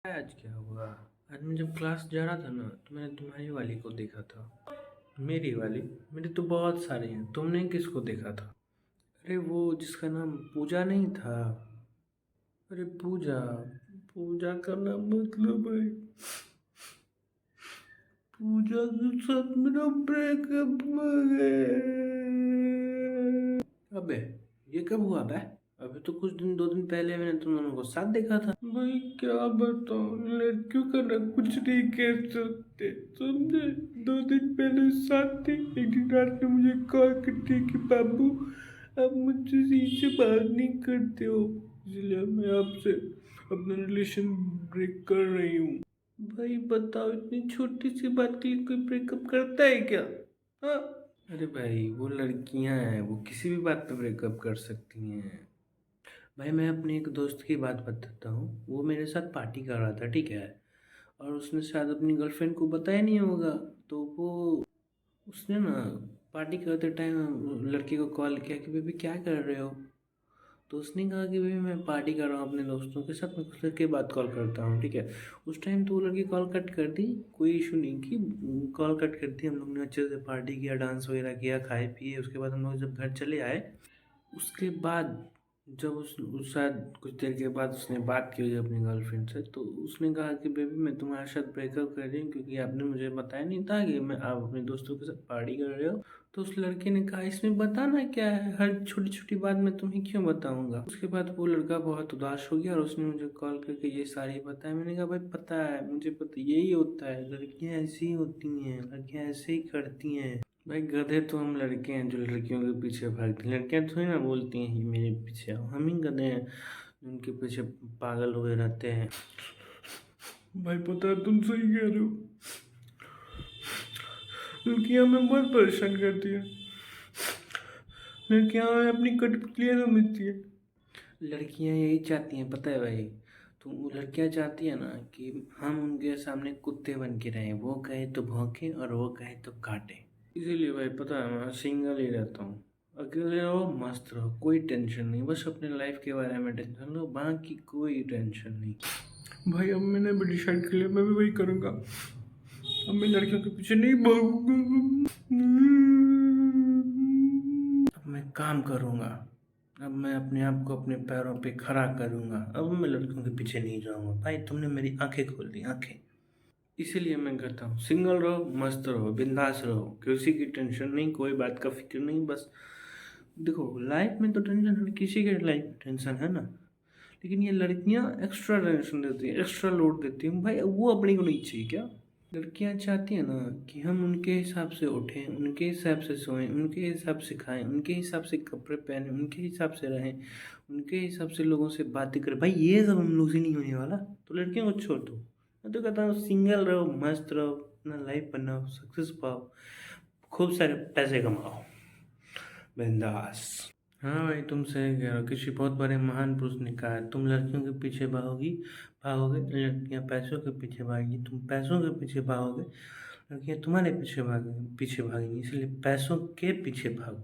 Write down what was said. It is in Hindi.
आज क्या हुआ? आज मैं जब क्लास जा रहा था ना तो मैंने तुम्हारी वाली को देखा था। मेरी वाली? मेरी तो बहुत सारी हैं। तुमने किसको देखा था? अरे वो जिसका नाम पूजा नहीं था। अरे पूजा। पूजा का नाम मतलब है। पूजा के साथ मेरा ब्रेकअप हो गया। अबे ये कब हुआ बे? अभी तो कुछ दिन 2 दिन पहले मैंने तुम दोनों को साथ देखा था। भाई क्या बताऊं, लड़कियों का ना कुछ नहीं कह सकते समझे। 2 दिन पहले साथ थे, एक दिन रात में मुझे कॉल करती है कि बाबू आप मुझसे सही से बात नहीं करते हो, इसलिए मैं आपसे अपना रिलेशन ब्रेक कर रही हूँ। भाई बताओ, इतनी छोटी सी बात के लिए कोई ब्रेकअप करता है क्या? हाँ। अरे भाई वो लड़कियां हैं, वो किसी भी बात पे ब्रेकअप कर सकती हैं। भाई मैं अपने एक दोस्त की बात बताता हूँ। वो मेरे साथ पार्टी कर रहा था, ठीक है। और उसने शायद अपनी गर्लफ्रेंड को बताया नहीं होगा। तो वो उसने ना पार्टी करते टाइम लड़की को कॉल किया कि बेबी क्या कर रहे हो। तो उसने कहा कि बेबी मैं पार्टी कर रहा हूँ अपने दोस्तों के साथ, मैं कुछ देर के बाद कॉल करता हूँ, ठीक है। उस टाइम तो वो लड़की कॉल कट कर दी। कोई इशू नहीं की, कॉल कट कर दी। हम लोग ने अच्छे से पार्टी किया, डांस वगैरह किया, खाए पिए। उसके बाद हम लोग जब घर चले आए, उसके बाद जब उस शायद कुछ देर के बाद उसने बात की अपनी गर्लफ्रेंड से, तो उसने कहा कि बेबी मैं तुम्हारे साथ ब्रेकअप कर रही हूँ क्योंकि आपने मुझे बताया नहीं था कि मैं आप अपने दोस्तों के साथ पार्टी कर रहे हो। तो उस लड़के ने कहा इसमें बताना क्या है, हर छोटी छोटी बात मैं तुम्हें क्यों बताऊंगा। उसके बाद वो लड़का बहुत उदास हो गया और उसने मुझे कॉल करके ये सारी बताया। मैंने कहा भाई पता है, मुझे पता, यही होता है, लड़कियां ऐसी ही होती हैं, लड़कियां ऐसे ही करती हैं। भाई गधे तो हम लड़के हैं जो लड़कियों के पीछे भागते हैं। लड़कियां थोड़ी ना बोलती हैं कि मेरे पीछे आओ। हम ही गधे हैं जो उनके पीछे पागल हुए रहते हैं। भाई पता है तुम सही कह रहे हो, लड़कियां हमें बहुत परेशान करती है। लड़कियां हमें अपनी कठपुतलियां समझती है। लड़कियां यही चाहती हैं पता है भाई। तो वो लड़कियां चाहती है ना कि हम उनके सामने कुत्ते बन के रहें, वो कहे तो भौंके और वो कहे तो काटे। इसीलिए भाई पता है मैं सिंगल ही रहता हूँ। अकेले रहो मस्त रहो, कोई टेंशन नहीं, बस अपने लाइफ के बारे में टेंशन लो, बाकी कोई टेंशन नहीं। भाई अब मैंने भी डिसाइड कर लिया, मैं भी वही करूँगा। अब मैं लड़कियों के पीछे नहीं भागूंगा। अब मैं काम करूँगा। अब मैं अपने आप को अपने पैरों पे खड़ा करूँगा। अब मैं लड़कियों के पीछे नहीं जाऊँगा। भाई तुमने मेरी आंखें खोल दी, आंखें। इसीलिए मैं कहता हूँ सिंगल रहो, मस्त रहो, बिंदास रहो, किसी की टेंशन नहीं, कोई बात का फिक्र नहीं। बस देखो लाइफ में तो टेंशन हर किसी के लाइफ में टेंशन है ना। लेकिन ये लड़कियां एक्स्ट्रा टेंशन देती हैं, एक्स्ट्रा लोड देती हैं। भाई वो अपनी को नहीं चाहिए क्या? लड़कियां चाहती हैं ना कि हम उनके हिसाब से उठें, उनके हिसाब से सोएं, उनके हिसाब से खाएं, उनके हिसाब से कपड़े पहनें, उनके हिसाब से रहें, उनके हिसाब से लोगों से बातें करें। भाई ये सब हम लोग से नहीं होने वाला। तो लड़कियों को छोड़ दो। मैं तो कहता हूँ सिंगल रहो, मस्त रहो, अपना लाइफ बनाओ, सक्सेस पाओ, खूब सारे पैसे कमाओ, बिंदास। हाँ भाई तुम सही कह रहे हो। किसी बहुत बड़े महान पुरुष ने कहा है तुम लड़कियों के पीछे भागोगे, लड़कियां पैसों के पीछे भागेंगी, तुम पैसों के पीछे भागोगे, लड़कियां तुम्हारे पीछे भागेंगी, इसलिए पैसों के पीछे भागो।